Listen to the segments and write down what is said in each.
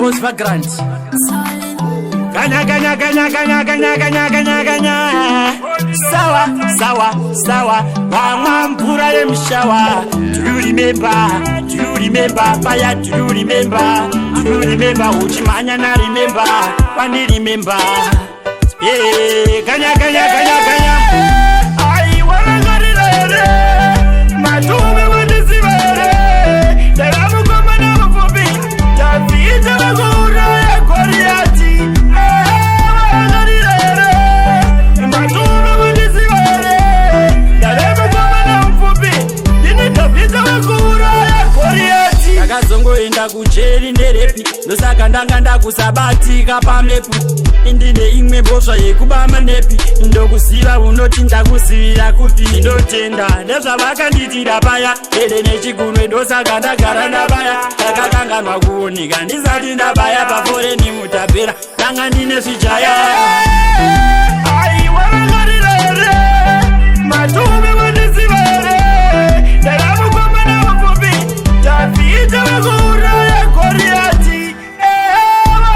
Osva Grant. Ganya, ganya, ganya, ganya, ganya, ganya, ganya, ganya. Sawa, sawa, sawa. Mama mpura ye mshawa. Do you remember? Do you remember? Fire, do you remember? Do you remember? Uchimanya na remember. Wani remember? Yeah, ganya, ganya, ganya, ganya. I wanna go to the Matume wandisibere. Daramu koma na mafobi. Tafita magura ya Koriati. Ndakazongoenda kujeri nderepi ndosaka ndanga ndakusabatika pamepu indine imwe mbosva yekubama nepi ndokuziva unoti ndakusivira kupi ndotenda ndezvavakanditira paya ere nechigunwe ndosaka ndagara ndabaya ndakakanganwa kuoneka ndisati ndabaya paforeni mutapera ndanga ndine zvijaya matume wandisivere ndaramukomana mafobi tafita magura ya Koriati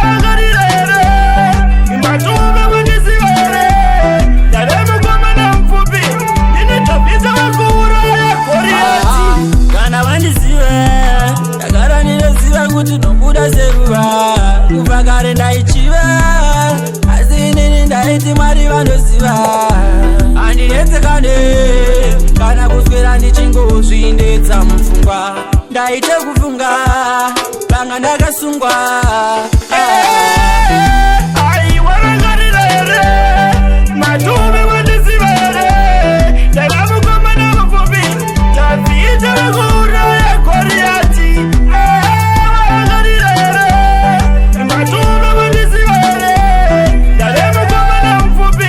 vangarirere matume wandisivere ndaramukomana mafobi ine tafita magura ya Koriati kana vandizive ndagara ndinoziva kuti nobuda seruva kubva kare ndaichiva asi inini ndaiti mwari vanoziva handinetsekane kana kuswera ndichingozviindedza mupfungwa ndaite kufunga vanga ndakasungwa aiwarangarirere matume wandisivere ndaramukomana mafobi tafita magura ya Koriati vangarirere matume wandisivere ndaramukomana mafobi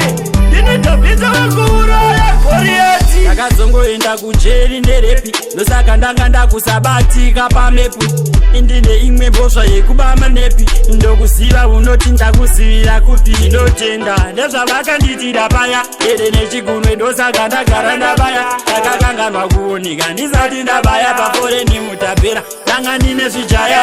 ine tafita magura ya Koriati ndakazongoenda kujeri nderepi ndosaka ndanga ndakusabatika pamepu indine imwe mbosva yekubama nepi ndokuziva unoti ndakusivira kupi ndotenda ndezvavakanditira paya ere nechigunwe ndosaka ndagara ndabaya ndakakanganwa kuoneka ndisati ndabaya paforeni mutapera ndanga ndine zvijaya